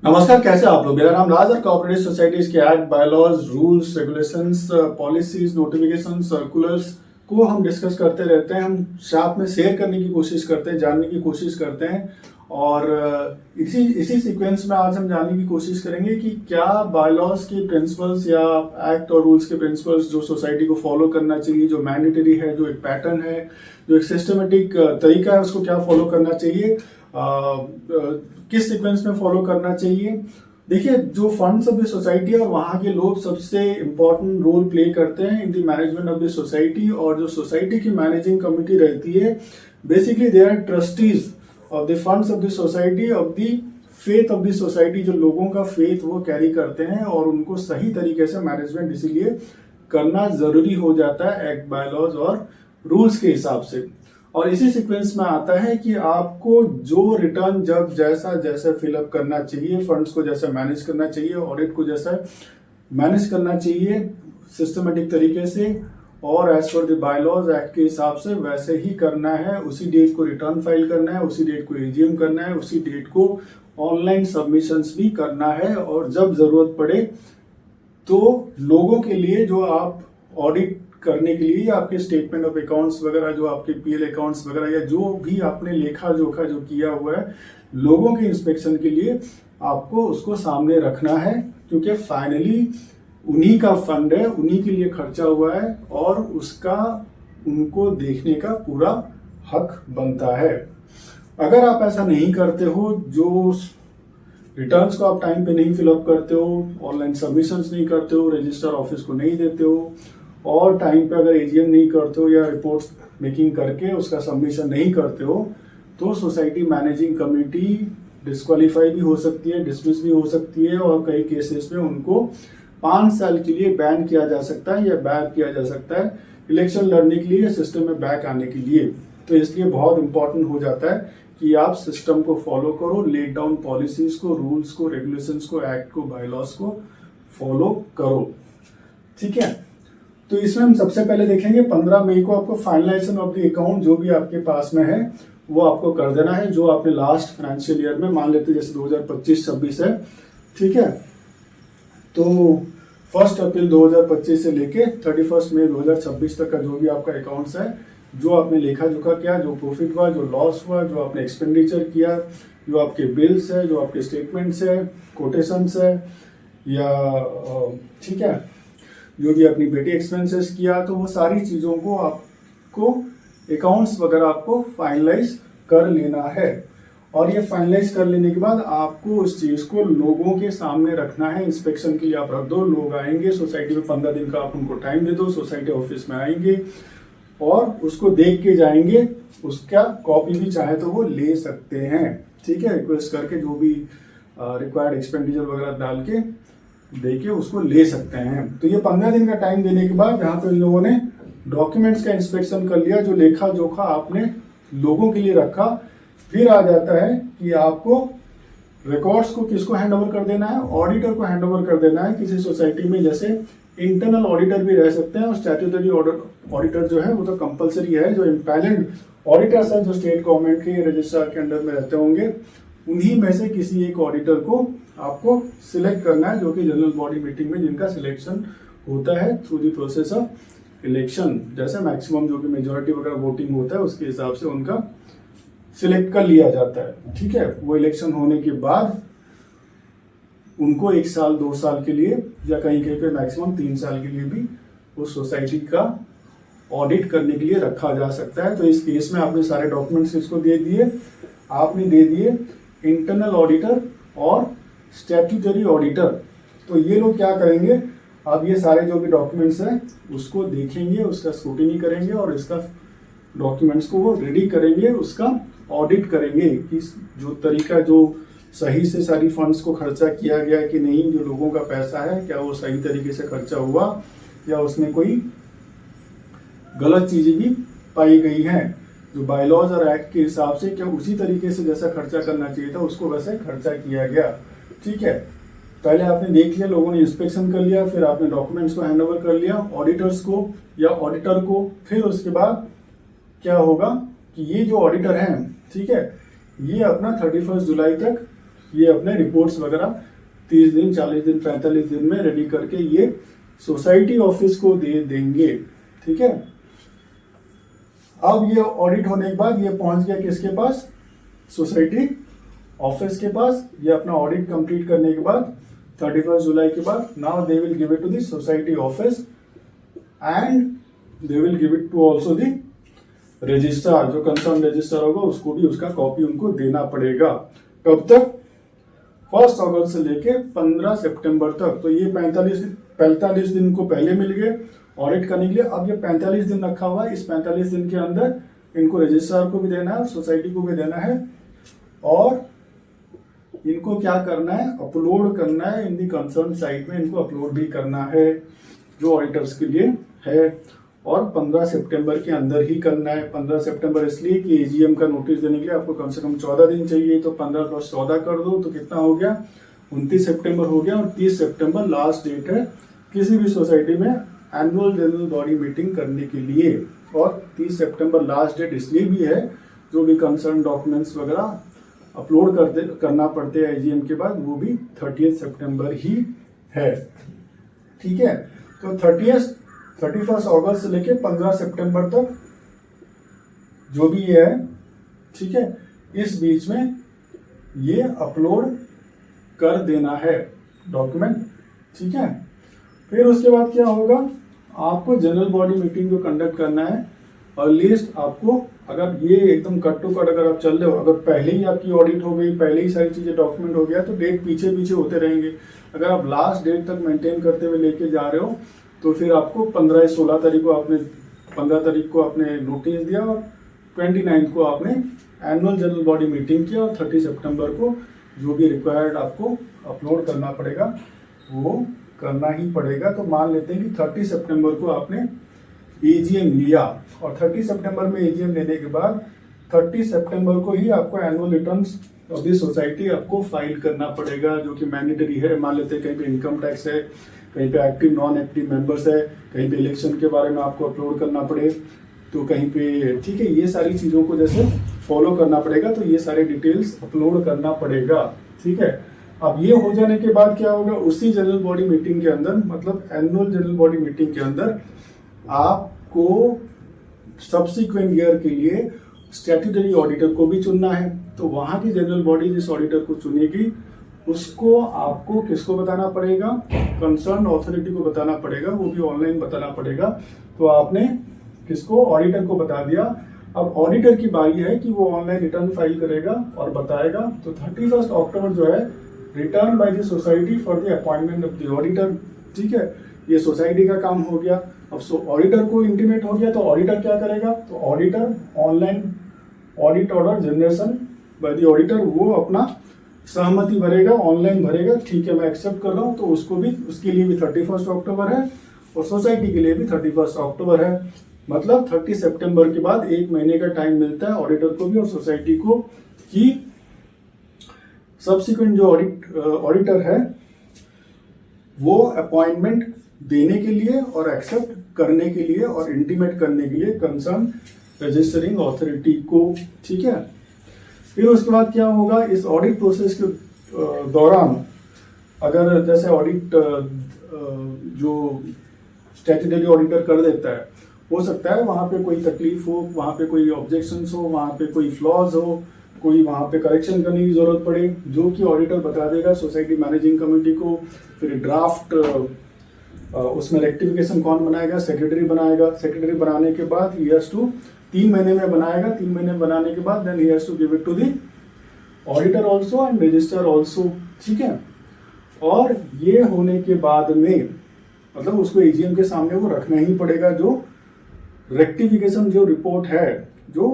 नमस्कार, कैसे आप लोग। मेरा नाम राज और कोऑपरेटिव सोसाइटीज के act, bylaws, rules, regulations, policies, notification, circulars को हम डिस्कस करते रहते हैं। हम साथ में शेयर करने की कोशिश करते हैं, जानने की कोशिश करते हैं। और इसी सीक्वेंस में आज हम जानने की कोशिश करेंगे कि क्या बायलॉज की प्रिंसिपल्स या एक्ट और रूल्स के प्रिंसिपल्स जो सोसाइटी को फॉलो करना चाहिए, जो मैंडेटरी है, जो एक पैटर्न है, जो एक सिस्टमेटिक तरीका है, उसको क्या फॉलो करना चाहिए, किस सीक्वेंस में फॉलो करना चाहिए। देखिए, जो फंड्स ऑफ द सोसाइटी और वहाँ के लोग सबसे इंपॉर्टेंट रोल प्ले करते हैं in the management of the society. और जो सोसाइटी की मैनेजिंग कमिटी रहती है, basically they are trustees of the funds of the society, of the faith of the society. जो लोगों का फेथ वो कैरी करते हैं और उनको सही तरीके से मैनेजमेंट इसीलिए करना जरूरी हो जाता है एक्ट, बायलॉज और रूल्स के हिसाब से। और इसी सीक्वेंस में आता है कि आपको जो रिटर्न जब जैसा जैसा फिलअप करना चाहिए, फंड्स को जैसा मैनेज करना चाहिए, ऑडिट को जैसा मैनेज करना चाहिए सिस्टमेटिक तरीके से और as per the bylaws act के हिसाब से वैसे ही करना है। उसी डेट को रिटर्न फाइल करना है, उसी डेट को एजीएम करना है, उसी डेट को ऑनलाइन सबमिशंस भी करना है। और जब जरूरत पड़े तो लोगों के लिए जो आप ऑडिट करने के लिए आपके स्टेटमेंट ऑफ अकाउंट्स वगैरह, जो आपके पीएल अकाउंट्स वगैरह, या जो भी आपने लेखा जोखा जो किया हुआ है लोगों के इंस्पेक्शन के लिए, आपको उसको सामने रखना है। क्योंकि फाइनली उन्हीं का फंड है, उन्हीं के लिए खर्चा हुआ है और उसका उनको देखने का पूरा हक बनता है। अगर आप ऐसा नहीं करते हो, जो रिटर्न्स को आप टाइम पे नहीं फिलअप करते हो, ऑनलाइन सबमिशंस नहीं करते हो, रजिस्टर ऑफिस को नहीं देते हो और टाइम पे अगर एजीएम नहीं करते हो या रिपोर्ट्स मेकिंग करके उसका सबमिशन नहीं करते हो, तो सोसाइटी मैनेजिंग कमेटी डिस्क्वालीफाई भी हो सकती है, डिसमिस भी हो सकती है और कई केसेस में उनको 5 साल के लिए बैन किया जा सकता है या बैक किया जा सकता है इलेक्शन लड़ने के लिए, सिस्टम में बैक आने के लिए। तो इसलिए बहुत इंपॉर्टेंट हो जाता है कि आप सिस्टम को फॉलो करो, लेट डाउन पॉलिसीज को, रूल्स को, रेगुलेशंस को, एक्ट को, बायलॉज को फॉलो करो। ठीक है, तो इसमें हम सबसे पहले देखेंगे 15 मई को आपको फाइनलाइजेशन ऑफ द अकाउंट जो भी आपके पास में है वो आपको कर देना है, जो आपने लास्ट फाइनेंशियल ईयर में, मान लेते जैसे 2025-26 है। ठीक है, तो 1 अप्रैल 2025 से लेके 31 मई 2026 तक का जो भी आपका अकाउंट्स है, जो आपने लेखा जोखा किया, जो प्रॉफिट हुआ, जो लॉस हुआ, जो आपने एक्सपेंडिचर किया, जो आपके बिल्स है, जो आपके स्टेटमेंट्स है, कोटेशंस है, या ठीक है, जो भी अपनी पेटी एक्सपेंसेस किया, तो वो सारी चीज़ों को आपको अकाउंट्स वगैरह आपको फाइनलाइज कर लेना है। और ये फाइनलाइज कर लेने के बाद आपको उस चीज़ को लोगों के सामने रखना है। इंस्पेक्शन के लिए आप रख दो, लोग आएंगे सोसाइटी में, 15 दिन का आप उनको टाइम दे दो, सोसाइटी ऑफिस में आएंगे और उसको देख के जाएंगे। उसका कॉपी भी चाहे तो वो ले सकते हैं। ठीक है, रिक्वेस्ट करके जो भी रिक्वायर्ड एक्सपेंडिचर वगैरह डाल के देके उसको ले सकते हैं। तो ये 15 दिन का टाइम देने के बाद यहाँ पे इन लोगों ने डॉक्यूमेंट्स का इंस्पेक्शन कर लिया, जो लेखा जोखा आपने लोगों के लिए रखा। फिर आ जाता है कि आपको रिकॉर्ड्स को किसको हैंड ओवर कर देना है, ऑडिटर को हैंड ओवर कर देना है। किसी सोसाइटी में जैसे इंटरनल ऑडिटर भी रह सकते हैं और स्टैट्यूटरी ऑडिटर जो है वो तो कंपलसरी है। जो इम्पैनल्ड ऑडिटर्स हैं, जो स्टेट गवर्नमेंट के रजिस्ट्रार के अंडर में रहते होंगे, उन्हीं में से किसी एक ऑडिटर को आपको सिलेक्ट करना है, जो कि जनरल बॉडी मीटिंग में जिनका सिलेक्शन होता है through the process of election. जैसे मैक्सिमम जो कि मेजॉरिटी वगैरह वोटिंग होता है उसके हिसाब से उनका सिलेक्ट कर लिया जाता है। ठीक है, वो इलेक्शन होने के बाद उनको 1 साल 2 साल के लिए या कहीं कहीं पे मैक्सिमम 3 साल के लिए भी उस सोसाइटी का ऑडिट करने के लिए रखा जा सकता है। तो इस केस में आपने सारे डॉक्यूमेंट्स इसको दे दिए, आपने दे दिए इंटरनल ऑडिटर और स्टैट्यूटरी ऑडिटर। तो ये लोग क्या करेंगे, अब ये सारे जो भी डॉक्यूमेंट्स हैं उसको देखेंगे, उसका स्क्रूटिनी करेंगे और इसका डॉक्यूमेंट्स को वो रेडी करेंगे, उसका ऑडिट करेंगे कि जो तरीका, जो सही से सारी फंड्स को खर्चा किया गया कि नहीं, जो लोगों का पैसा है क्या वो सही तरीके से खर्चा हुआ या उसमें कोई गलत चीजें भी पाई गई हैं। जो बायलॉज और एक्ट के हिसाब से क्या उसी तरीके से जैसा खर्चा करना चाहिए था उसको वैसे खर्चा किया गया। ठीक है, पहले आपने देख लिया, लोगों ने इंस्पेक्शन कर लिया, फिर आपने डॉक्यूमेंट्स को हैंड ओवर कर लिया ऑडिटर्स को या ऑडिटर को। फिर उसके बाद क्या होगा कि ये जो ऑडिटर हैं, ठीक है, ये अपना 31 जुलाई तक ये अपने रिपोर्ट्स वगैरह 30 दिन, 40 दिन, 45 दिन में रेडी करके ये सोसाइटी ऑफिस को दे देंगे। ठीक है, अब ये ऑडिट होने के बाद ये पहुंच गया किसके पास? सोसाइटी ऑफिस के पास। ये अपना ऑडिट कंप्लीट करने के बाद 31 जुलाई के बाद now they will give it to the society office and they will give it to also the registrar. जो कंसर्न रजिस्ट्रार होगा उसको भी उसका कॉपी उनको देना पड़ेगा। कब तक? 1 अगस्त से लेके 15 सितंबर तक। तो ये 45 दिन को पहले मिल गए ऑडिट करने के लिए। अब ये 45 दिन रखा हुआ है, इस 45 दिन के अंदर इनको रजिस्ट्रार को भी देना है, सोसाइटी को भी देना है, और इनको क्या करना है? अपलोड करना है इन दी कंसर्न साइट में। इनको अपलोड भी करना है जो ऑडिटर्स के लिए है, और 15 सितंबर के अंदर ही करना है। 15 सितंबर इसलिए कि एजीएम का नोटिस देने के लिए आपको कम से कम 14 दिन चाहिए, तो 15 + 14 कर दो तो कितना हो गया? 29 सितंबर हो गया। और 30 सितंबर लास्ट डेट है किसी भी सोसाइटी में एनुअल जनरल बॉडी मीटिंग करने के लिए। और 30 सितंबर लास्ट डेट इसलिए भी है, जो भी कंसर्न डॉक्यूमेंट्स वगैरह अपलोड करना पड़ते हैं एजीएम के बाद, वो भी 30 सितंबर ही है। ठीक है, तो 31 अगस्त से लेके 15 सितंबर तक जो भी ये है, ठीक है, इस बीच में ये अपलोड कर देना है डॉक्यूमेंट। ठीक है, फिर उसके बाद क्या होगा? आपको जनरल बॉडी मीटिंग जो कंडक्ट करना है, अर्लीस्ट आपको, अगर ये एकदम कट टू कट अगर आप चल रहे हो, अगर पहले ही आपकी ऑडिट हो गई, पहले ही सारी चीजें डॉक्यूमेंट हो गया, तो डेट पीछे पीछे होते रहेंगे। अगर आप लास्ट डेट तक मेंटेन करते हुए लेके जा रहे हो, तो फिर आपको 15 तारीख को आपने नोटिस दिया, और 29 को आपने एनुअल जनरल बॉडी मीटिंग किया, और 30 सितंबर को जो भी रिक्वायर्ड आपको अपलोड करना पड़ेगा वो करना ही पड़ेगा। तो मान लेते हैं कि 30 सितंबर को आपने एजीएम लिया, और 30 सितंबर में एजीएम लेने के बाद 30 सितंबर को ही आपको annual returns of the society आपको फाइल करना पड़ेगा, जो कि मैंडेटरी है। मान लेते हैं कहीं पे इनकम टैक्स है, कहीं पे एक्टिव नॉन एक्टिव मेंबर्स है, कहीं पे इलेक्शन के बारे में आपको अपलोड करना पड़े, तो कहीं पे, ठीक है, ये सारी चीज़ों को जैसे फॉलो करना पड़ेगा, तो ये सारे डिटेल्स अपलोड करना पड़ेगा। ठीक है, अब ये हो जाने के बाद क्या होगा? उसी जनरल बॉडी मीटिंग के अंदर, मतलब एनुअल जनरल बॉडी मीटिंग के अंदर, आपको सब्सिक्वेंट ईयर के लिए स्टैट्यूटरी ऑडिटर को भी चुनना है। तो वहां की जनरल बॉडी जिस ऑडिटर को चुनेगी, उसको आपको किसको बताना पड़ेगा? कंसर्न अथॉरिटी को बताना पड़ेगा, वो भी ऑनलाइन बताना पड़ेगा। तो आपने किसको? ऑडिटर को बता दिया। अब ऑडिटर की बारी है कि वो ऑनलाइन रिटर्न फाइल करेगा और बताएगा। तो 31 अक्टूबर जो है, return bye the society for the appointment of the auditor. ठीक है, ये सोसाइटी का काम हो गया। अब ऑडिटर को इंटीमेट हो गया, तो ऑडिटर क्या करेगा? तो auditor online audit order generation by the auditor, वो अपना सहमति भरेगा, ऑनलाइन भरेगा, ठीक है मैं एक्सेप्ट कर रहा हूँ, तो उसको भी, उसके लिए भी 31 अक्टूबर है, और सोसाइटी के लिए भी 31 अक्टूबर है। मतलब 30 सितंबर के बाद 1 महीने का टाइम मिलता है ऑडिटर को भी और सोसाइटी को, कि सब्सिक्वेंट जो ऑडिटर है वो अपॉइंटमेंट देने के लिए और एक्सेप्ट करने के लिए और इंटीमेट करने के लिए कंसर्न रजिस्टरिंग अथॉरिटी को। ठीक है, फिर उसके बाद क्या होगा? इस ऑडिट प्रोसेस के दौरान, अगर जैसे ऑडिट जो स्टैट्यूटरी ऑडिटर कर देता है, हो सकता है वहाँ पे कोई तकलीफ हो, वहाँ पे कोई ऑब्जेक्शंस हो, वहाँ पे कोई फ्लॉज हो, कोई वहाँ पे करेक्शन करने की जरूरत पड़े, जो कि ऑडिटर बता देगा सोसाइटी मैनेजिंग कमेटी को। फिर ड्राफ्ट, उसमें रेक्टिफिकेशन कौन बनाएगा? सेक्रेटरी बनाएगा। सेक्रेटरी बनाने के बाद ही हैज टू 3 महीने में बनाएगा। 3 महीने में बनाने के बाद then he has to give it to the auditor also and register also. ठीक है, और ये होने के बाद में, मतलब उसको एजीएम के सामने वो रखना ही पड़ेगा, जो रेक्टिफिकेशन जो रिपोर्ट है, जो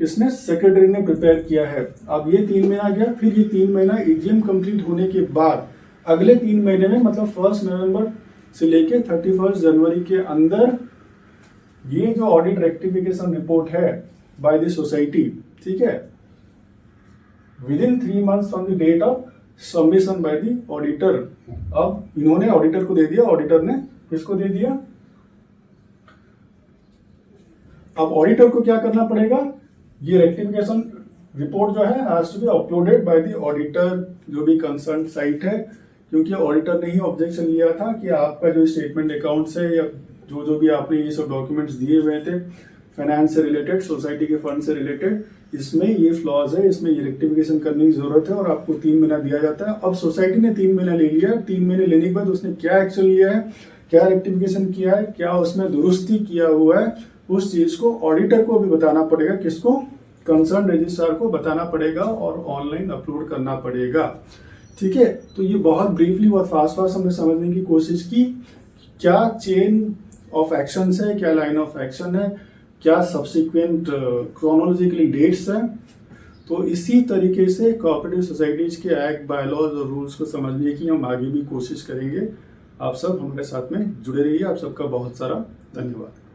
किसने? सेक्रेटरी ने प्रिपेयर किया है। अब ये 3 महीना गया, फिर ये 3 महीना एजीएम कंप्लीट होने के बाद अगले 3 महीने में, मतलब 1 नवंबर से लेके 31 जनवरी के अंदर, ये जो ऑडिट रेक्टिफिकेशन रिपोर्ट है बाय द सोसाइटी, ठीक है, within 3 months from the date of submission by the auditor. अब इन्होंने ऑडिटर को दे दिया, ऑडिटर ने किसको दे दिया? अब ऑडिटर को क्या करना पड़ेगा? ये रेक्टिफिकेशन रिपोर्ट जो है has to be uploaded by the auditor जो भी कंसर्न साइट है, क्योंकि ऑडिटर ने ही ऑब्जेक्शन लिया था कि आपका जो स्टेटमेंट अकाउंट्स है या जो भी आपने ये सब डॉक्यूमेंट्स दिए हुए थे फाइनेंस से रिलेटेड, सोसाइटी के फंड से रिलेटेड, इसमें ये फ्लॉज है, इसमें ये रेक्टिफिकेशन करने की जरूरत है और आपको 3 महीना दिया जाता है। अब सोसाइटी ने 3 महीना ले लिया, 3 महीने लेने के बाद उसने क्या एक्शन लिया है, क्या रेक्टिफिकेशन किया है, क्या उसमें दुरुस्ती किया हुआ है, उस चीज को ऑडिटर को भी बताना पड़ेगा, किसको, कंसर्न रजिस्ट्रार को बताना पड़ेगा और ऑनलाइन अपलोड करना पड़ेगा। ठीक है, तो ये बहुत ब्रीफली बहुत फास्ट हमने समझने की कोशिश की, क्या चेन ऑफ एक्शन है, क्या लाइन ऑफ एक्शन है, क्या सब्सिक्वेंट क्रोनोलॉजिकली डेट्स हैं। तो इसी तरीके से कोऑपरेटिव सोसाइटीज के एक्ट, बायलॉज और रूल्स को समझने की हम आगे भी कोशिश करेंगे। आप सब हमारे साथ में जुड़े रहिए। आप सबका बहुत सारा धन्यवाद।